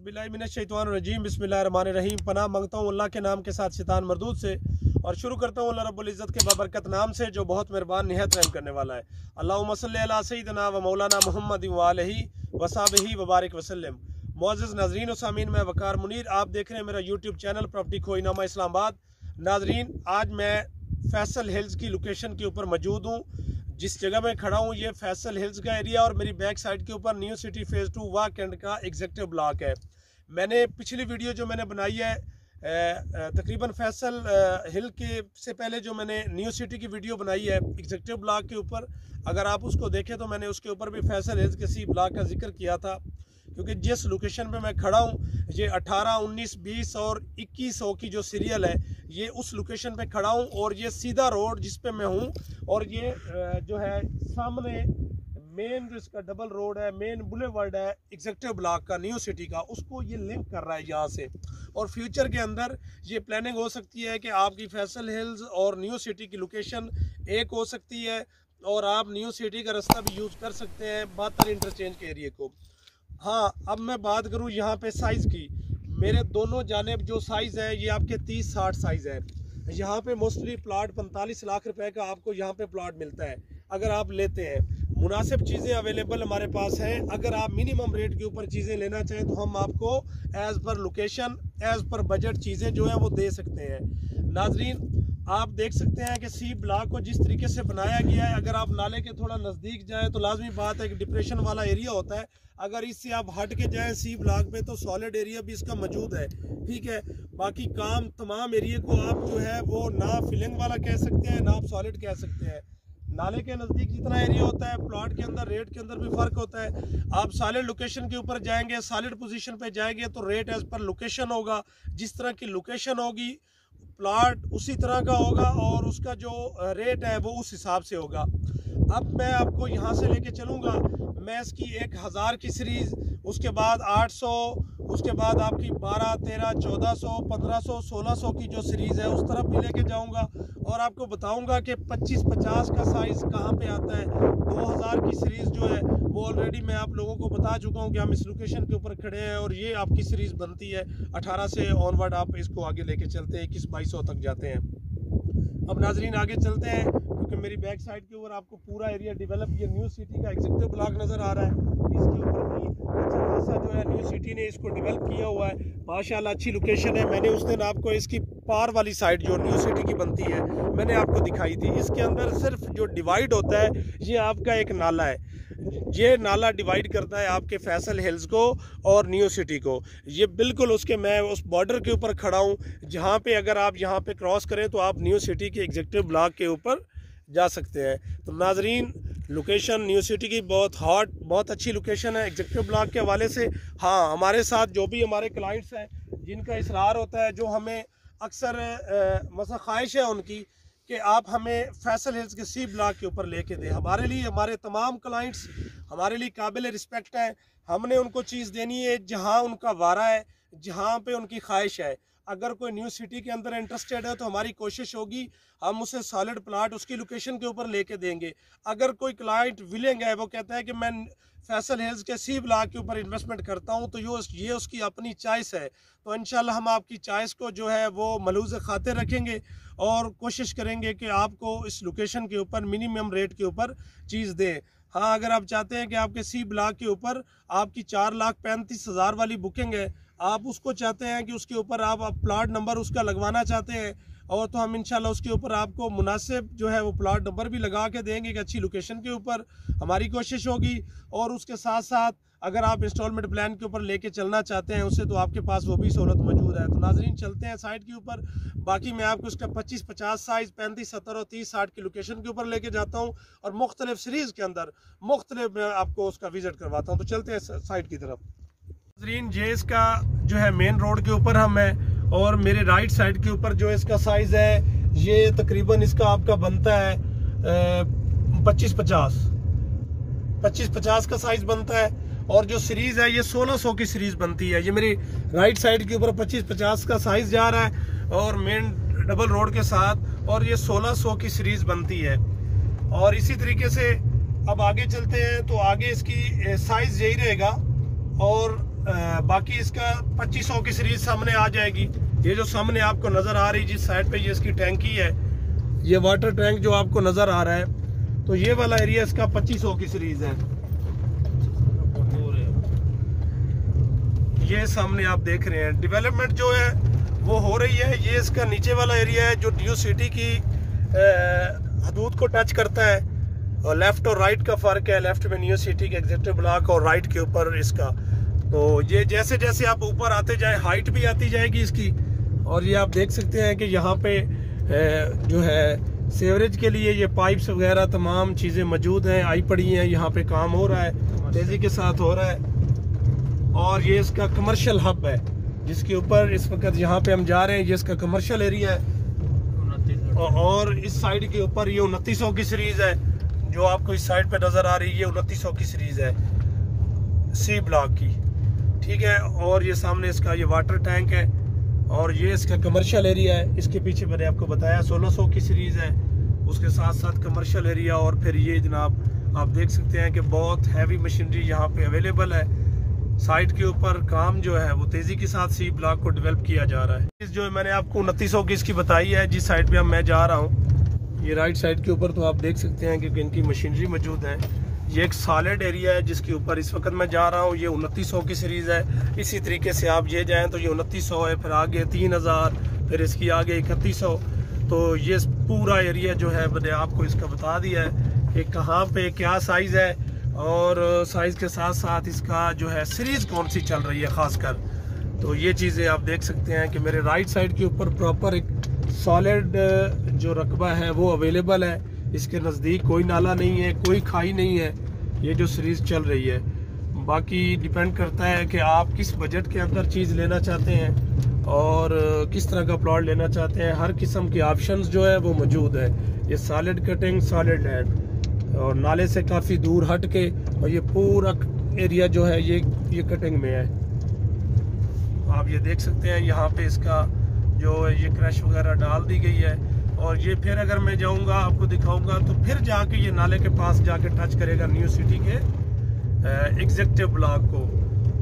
औज़ुबिल्लाहिमिनश्शैतानिर्रजीम बिस्मिल्लाहिर्रहमानिर्रहीम। पनाह मांगता हूँ अल्लाह के नाम के साथ शैतान मरदूद से, और शुरू करता हूँ अल्लाह रब्बुल इज़्ज़त के बाबरकत नाम से जो बहुत मेहरबान निहायत रहम करने वाला है। अल्लाहुम्मा सल्लि अला सय्यिदिना व मौलाना मुहम्मद व आलिहि व सहबिहि व बारिक वसल्लम। मुअज़्ज़िज़ नाज़रीन व सामीन, मैं वकार मुनीर, आप देख रहे हैं मेरा यूट्यूब चैनल प्रॉपर्टी खोईनामा इस्लामाबाद। नाज़रीन, आज मैं फैसल हिल्स की लोकेशन के ऊपर मौजूद हूँ। जिस जगह मैं खड़ा हूँ ये फैसल हिल्स का एरिया, और मेरी बैक साइड के ऊपर न्यू सिटी फेज़ 2 वाह कैंट का एग्जेक्टिव ब्लॉक है। मैंने पिछली वीडियो जो मैंने बनाई है तकरीबन फैसल हिल के से पहले जो मैंने न्यू सिटी की वीडियो बनाई है एग्जेक्टिव ब्लॉक के ऊपर, अगर आप उसको देखें तो मैंने उसके ऊपर भी फैसल हिल्स के सी ब्लॉक का जिक्र किया था। क्योंकि जिस लोकेशन पे मैं खड़ा हूँ ये 18, 19, 20 और 2100 की जो सीरियल है ये उस लोकेशन पे खड़ा हूँ, और ये सीधा रोड जिस पे मैं हूँ, और ये जो है सामने मेन जो इसका डबल रोड है, मेन बुलेवर्ड है एग्जेक्टिव ब्लॉक का न्यू सिटी का, उसको ये लिंक कर रहा है यहाँ से। और फ्यूचर के अंदर ये प्लानिंग हो सकती है कि आपकी फैसल हिल्स और न्यू सिटी की लोकेशन एक हो सकती है, और आप न्यू सिटी का रास्ता भी यूज़ कर सकते हैं बातर इंटरचेंज के एरिए को। हाँ, अब मैं बात करूँ यहाँ पे साइज़ की, मेरे दोनों जानेब जो साइज़ है ये आपके 30-60 साइज़ है। यहाँ पे मोस्टली प्लाट 45 लाख रुपए का आपको यहाँ पे प्लाट मिलता है अगर आप लेते हैं। मुनासिब चीज़ें अवेलेबल हमारे पास हैं। अगर आप मिनिमम रेट के ऊपर चीज़ें लेना चाहें तो हम आपको as per location, as per budget चीज़ें जो है वो दे सकते हैं। नाजरीन, आप देख सकते हैं कि सी ब्लॉक को जिस तरीके से बनाया गया है, अगर आप नाले के थोड़ा नज़दीक जाएं तो लाजमी बात है कि डिप्रेशन वाला एरिया होता है। अगर इससे आप हट के जाएं सी ब्लॉक पे तो सॉलिड एरिया भी इसका मौजूद है, ठीक है। बाकी काम तमाम एरिया को आप जो है वो ना फिलिंग वाला कह सकते हैं ना आप सॉलिड कह सकते हैं। नाले के नज़दीक जितना एरिया होता है प्लॉट के अंदर रेट के अंदर भी फ़र्क होता है। आप सॉलिड लोकेशन के ऊपर जाएंगे, सॉलिड पोजीशन पे जाएंगे तो रेट एज़ पर लोकेशन होगा। जिस तरह की लोकेशन होगी प्लॉट उसी तरह का होगा, और उसका जो रेट है वो उस हिसाब से होगा। अब मैं आपको यहाँ से लेके चलूँगा, मैं इसकी 1000 की सीरीज़, उसके बाद 800, उसके बाद आपकी 12, 13, 1400, 1500, 1600 की जो सीरीज़ है उस तरफ भी लेके जाऊँगा, और आपको बताऊँगा कि 25-50 का साइज़ कहाँ पे आता है। 2000 की सीरीज़ जो है वो ऑलरेडी मैं आप लोगों को बता चुका हूँ कि हम इस लोकेशन के ऊपर खड़े हैं, और ये आपकी सीरीज़ बनती है 18 से ऑनवर्ड। आप इसको आगे लेके चलते हैं 21-2200 तक जाते हैं। अब नाजरीन आगे चलते हैं, क्योंकि मेरी बैक साइड के ऊपर आपको पूरा एरिया डेवलप, ये न्यू सिटी का एग्जेक्टिव ब्लॉक नज़र आ रहा है। इसके ऊपर भी अच्छा खासा जो है न्यू सिटी ने इसको डेवलप किया हुआ है, माशाल्लाह अच्छी लोकेशन है। मैंने उस दिन आपको इसकी पार वाली साइड जो न्यू सिटी की बनती है मैंने आपको दिखाई थी। इसके अंदर सिर्फ जो डिवाइड होता है ये आपका एक नाला है, ये नाला डिवाइड करता है आपके फैसल हिल्स को और न्यू सिटी को। ये बिल्कुल उसके, मैं उस बॉर्डर के ऊपर खड़ा हूँ जहाँ पे अगर आप यहाँ पे क्रॉस करें तो आप न्यू सिटी के एग्जेक्टिव ब्लॉक के ऊपर जा सकते हैं। तो नाजरीन, लोकेशन न्यू सिटी की बहुत हॉट, बहुत अच्छी लोकेशन है एग्जेक्टिव ब्लॉक के हवाले से। हाँ, हमारे साथ जो भी हमारे क्लाइंट्स हैं जिनका इसरार होता है, जो हमें अक्सर मतलब ख्वाहिश है उनकी कि आप हमें फैसल हिल्स के सी ब्लॉक के ऊपर लेके दें, हमारे लिए हमारे तमाम क्लाइंट्स हमारे लिए काबिल रिस्पेक्ट है। हमने उनको चीज़ देनी है जहां उनका वारा है, जहां पे उनकी ख्वाहिश है। अगर कोई न्यू सिटी के अंदर इंटरेस्टेड है तो हमारी कोशिश होगी हम उसे सॉलिड प्लाट उसकी लोकेशन के ऊपर लेके देंगे। अगर कोई क्लाइंट विलिंग है, वो कहता है कि मैं फैसल हिल्स के सी ब्लॉक के ऊपर इन्वेस्टमेंट करता हूं, तो ये उसकी अपनी चॉइस है। तो इंशाल्लाह हम आपकी चॉइस को जो है वो मलूज़ खातिर रखेंगे, और कोशिश करेंगे कि आपको इस लोकेशन के ऊपर मिनिमम रेट के ऊपर चीज़ दें। हाँ, अगर आप चाहते हैं कि आपके सी ब्लॉक के ऊपर आपकी 4,35,000 वाली बुकिंग है, आप उसको चाहते हैं कि उसके ऊपर आप प्लाट नंबर उसका लगवाना चाहते हैं, और तो हम इंशाल्लाह उसके ऊपर आपको मुनासिब जो है वो प्लाट नंबर भी लगा के देंगे कि अच्छी लोकेशन के ऊपर हमारी कोशिश होगी। और उसके साथ साथ अगर आप इंस्टॉलमेंट प्लान के ऊपर लेके चलना चाहते हैं उससे, तो आपके पास वो भी सहूलत मौजूद है। तो नाजरीन, चलते हैं साइड के ऊपर। बाकी मैं आपको इसका 25-50 साइज़, 35, 70 और 30-60 की लोकेशन के ऊपर लेके जाता हूँ, और मुख्तलिफ सीरीज़ के अंदर मुख्तलिफ मैं आपको उसका विजिट करवाता हूँ। तो चलते हैं साइड की तरफ। नाजरीन, ये इसका जो है मेन रोड के ऊपर हम है, और मेरे राइट साइड के ऊपर जो इसका साइज़ है ये तकरीबन इसका आपका बनता है 25-50 का साइज़ बनता है। और जो सीरीज़ है ये 1600 की सीरीज़ बनती है। ये मेरी राइट साइड के ऊपर 25-50 का साइज़ जा रहा है, और मेन डबल रोड के साथ, और ये 1600 की सीरीज़ बनती है। और इसी तरीके से अब आगे चलते हैं तो आगे इसकी साइज़ यही रहेगा, और बाकी इसका 2500 की सीरीज सामने आ जाएगी। ये जो सामने आपको नज़र आ रही जिस साइड पे ये इसकी टैंकी है, ये वाटर टैंक जो आपको नज़र आ रहा है, तो ये वाला एरिया इसका 2500 की सीरीज है। ये सामने आप देख रहे हैं डेवलपमेंट जो है वो हो रही है। ये इसका नीचे वाला एरिया है जो न्यू सिटी की हदूद को टच करता है, और लेफ्ट और राइट का फ़र्क है। लेफ्ट में न्यू सिटी के एग्जीक्यूटिव ब्लॉक और राइट के ऊपर इसका। तो ये जैसे जैसे आप ऊपर आते जाए हाइट भी आती जाएगी इसकी। और ये आप देख सकते हैं कि यहाँ पे जो है सीवरेज के लिए ये पाइप्स वगैरह तमाम चीज़ें मौजूद हैं, आई पड़ी हैं। यहाँ पे काम हो रहा है, तेज़ी के साथ हो रहा है। और ये इसका कमर्शियल हब है जिसके ऊपर इस वक्त यहाँ पे हम जा रहे हैं। ये इसका कमर्शियल एरिया है। और इस साइड के ऊपर ये 2900 की सीरीज है जो आपको इस साइड पे नज़र आ रही है। ये 2900 की सीरीज है सी ब्लॉक की, ठीक है। और ये सामने इसका ये वाटर टैंक है और ये इसका कमर्शियल एरिया है। इसके पीछे मैंने आपको बताया 1600 की सीरीज है, उसके साथ साथ कमर्शियल एरिया। और फिर ये जनाब आप देख सकते हैं कि बहुत हैवी मशीनरी यहाँ पे अवेलेबल है। साइट के ऊपर काम जो है वो तेजी के साथ सी ब्लॉक को डेवलप किया जा रहा है। जो मैंने आपको 2900 की इसकी बताई है, जिस साइड पे मैं जा रहा हूँ, ये राइट साइड के ऊपर, तो आप देख सकते हैं कि इनकी मशीनरी मौजूद है। ये एक सॉलिड एरिया है जिसके ऊपर इस वक्त मैं जा रहा हूँ। ये 2900 की सीरीज है। इसी तरीके से आप ये जाएँ तो ये 2900 है, फिर आगे 3000, फिर इसकी आगे 3100। तो ये पूरा एरिया जो है मैंने आपको इसका बता दिया है कि कहाँ पे क्या साइज़ है, और साइज़ के साथ साथ इसका जो है सीरीज़ कौन सी चल रही है ख़ासकर। तो ये चीज़ें आप देख सकते हैं कि मेरे राइट साइड के ऊपर प्रॉपर एक सॉलिड जो रकबा है वो अवेलेबल है। इसके नज़दीक कोई नाला नहीं है, कोई खाई नहीं है। ये जो सीरीज़ चल रही है, बाकी डिपेंड करता है कि आप किस बजट के अंदर चीज़ लेना चाहते हैं और किस तरह का प्लॉट लेना चाहते हैं। हर किस्म के ऑप्शंस जो है वो मौजूद है। ये सॉलिड कटिंग, सॉलिड लैंड, और नाले से काफ़ी दूर हट के, और ये पूरा एरिया जो है ये कटिंग में है। आप ये देख सकते हैं यहाँ पे इसका जो ये क्रश वगैरह डाल दी गई है। और ये फिर अगर मैं जाऊँगा आपको दिखाऊंगा तो फिर जाके ये नाले के पास जाके टच करेगा न्यू सिटी के एग्जीक्यूटिव ब्लॉक को।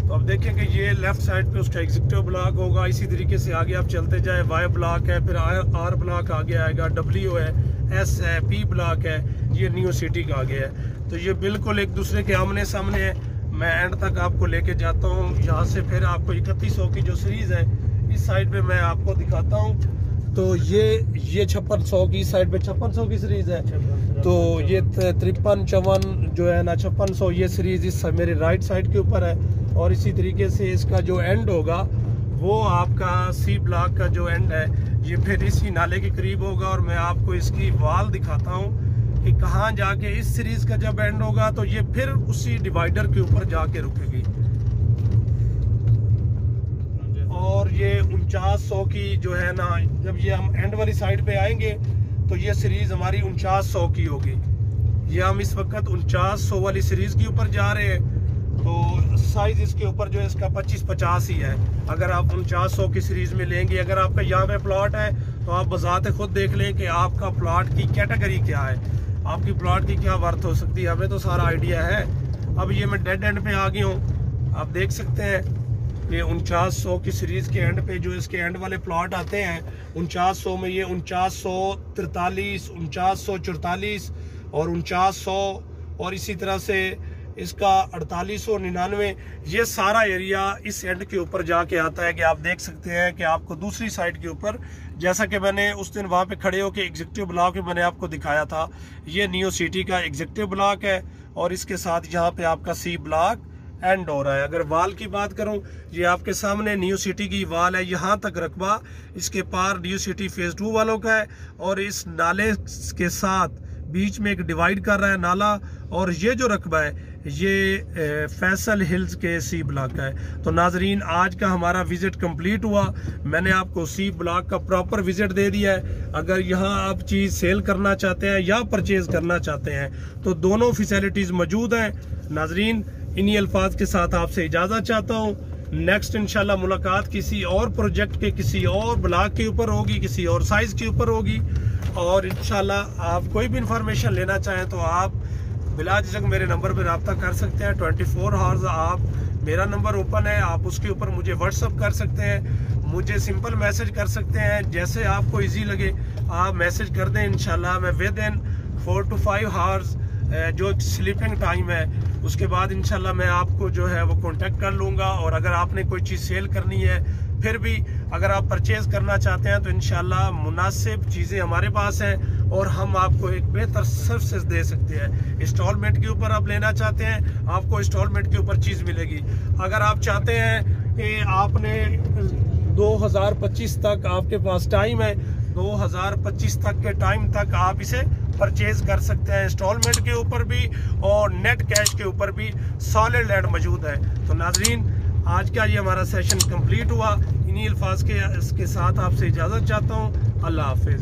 तो अब देखें कि ये लेफ्ट साइड पे उसका एग्जीक्यूटिव ब्लॉक होगा। इसी तरीके से आगे आप चलते जाए, वाई ब्लॉक है, फिर आर ब्लॉक आगे आएगा, डब्ल्यू है, एस है, पी ब्लॉक है, ये न्यू सिटी का आगे है। तो ये बिल्कुल एक दूसरे के आमने सामने है। मैं एंड तक आपको लेके जाता हूँ। यहाँ से फिर आपको 3100 की जो सीरीज़ है इस साइड पे मैं आपको दिखाता हूँ। तो ये 5600 की साइड पे 5600 की सीरीज़ है। तो ये 53, 54 जो है ना 5600, ये सीरीज़ इस मेरे राइट साइड के ऊपर है। और इसी तरीके से इसका जो एंड होगा वो आपका सी ब्लॉक का जो एंड है ये फिर इसी नाले के करीब होगा। और मैं आपको इसकी वाल दिखाता हूँ कि कहाँ जाके इस सीरीज़ का जब एंड होगा तो ये फिर उसी डिवाइडर के ऊपर जाके रुकेगी। और ये 4900 की जो है ना, जब ये हम एंड वाली साइड पे आएंगे तो ये सीरीज़ हमारी 4900 की होगी। ये हम इस वक्त 4900 वाली सीरीज़ के ऊपर जा रहे हैं। तो साइज इसके ऊपर जो है इसका 25-50 ही है। अगर आप 4900 की सीरीज़ में लेंगे, अगर आपका यहाँ पे प्लॉट है तो आप बजाते खुद देख लें कि आपका प्लॉट की कैटेगरी क्या है, आपकी प्लॉट की क्या वर्थ हो सकती है। हमें तो सारा आइडिया है। अब ये मैं डेड एंड पे आ गया हूँ। आप देख सकते हैं ये 4900 की सीरीज़ के एंड पे जो इसके एंड वाले प्लॉट आते हैं 4900 में, ये 4943, 4944 और 4900, और इसी तरह से इसका 4899, ये सारा एरिया इस एंड के ऊपर जाके आता है। कि आप देख सकते हैं कि आपको दूसरी साइड के ऊपर, जैसा कि मैंने उस दिन वहाँ पे खड़े होकर एग्जीक्यूटिव ब्लॉक में मैंने आपको दिखाया था, ये न्यू सिटी का एग्जीक्यूटिव ब्लॉक है। और इसके साथ यहाँ पे आपका सी ब्लॉक एंड हो रहा है। अगर वाल की बात करूं, ये आपके सामने न्यू सिटी की वाल है, यहाँ तक रकबा इसके पार न्यू सिटी फेज 2 वालों का है। और इस नाले के साथ बीच में एक डिवाइड कर रहा है नाला, और ये जो रकबा है ये फैसल हिल्स के सी ब्लॉक का है। तो नाजरीन, आज का हमारा विजिट कंप्लीट हुआ। मैंने आपको सी ब्लॉक का प्रॉपर विजिट दे दिया है। अगर यहाँ आप चीज़ सेल करना चाहते हैं या परचेज करना चाहते हैं तो दोनों फैसिलिटीज़ मौजूद हैं। नाजरीन, इन्हीं अल्फाज के साथ आपसे इजाज़त चाहता हूँ। नेक्स्ट इंशाल्लाह मुलाकात किसी और प्रोजेक्ट के, किसी और ब्लॉक के ऊपर होगी, किसी और साइज़ के ऊपर होगी। और इंशाल्लाह आप कोई भी इंफॉर्मेशन लेना चाहें तो आप बिला झिझक मेरे नंबर पर रब्ता कर सकते हैं। 24 आवर्स आप मेरा नंबर ओपन है, आप उसके ऊपर मुझे व्हाट्सअप कर सकते हैं, मुझे सिंपल मैसेज कर सकते हैं, जैसे आपको इजी लगे आप मैसेज कर दें। इंशाल्लाह मैं विद इन 4 to 5 आवर्स जो स्लीपिंग टाइम है उसके बाद इंशाल्लाह मैं आपको जो है वो कांटेक्ट कर लूँगा। और अगर आपने कोई चीज़ सेल करनी है, फिर भी अगर आप परचेज़ करना चाहते हैं तो इंशाल्लाह मुनासिब चीज़ें हमारे पास हैं और हम आपको एक बेहतर सर्विसेज दे सकते हैं। इंस्टॉलमेंट के ऊपर आप लेना चाहते हैं, आपको इंस्टॉलमेंट के ऊपर चीज़ मिलेगी। अगर आप चाहते हैं कि आपने 2025 तक आपके पास टाइम है, 2025 तक के टाइम तक आप इसे परचेज कर सकते हैं, इंस्टॉलमेंट के ऊपर भी और नेट कैश के ऊपर भी सॉलिड लैंड मौजूद है। तो नाजरीन, आज का ये हमारा सेशन कंप्लीट हुआ। इन्हीं अल्फाज के साथ आपसे इजाज़त चाहता हूँ। अल्लाह हाफिज़।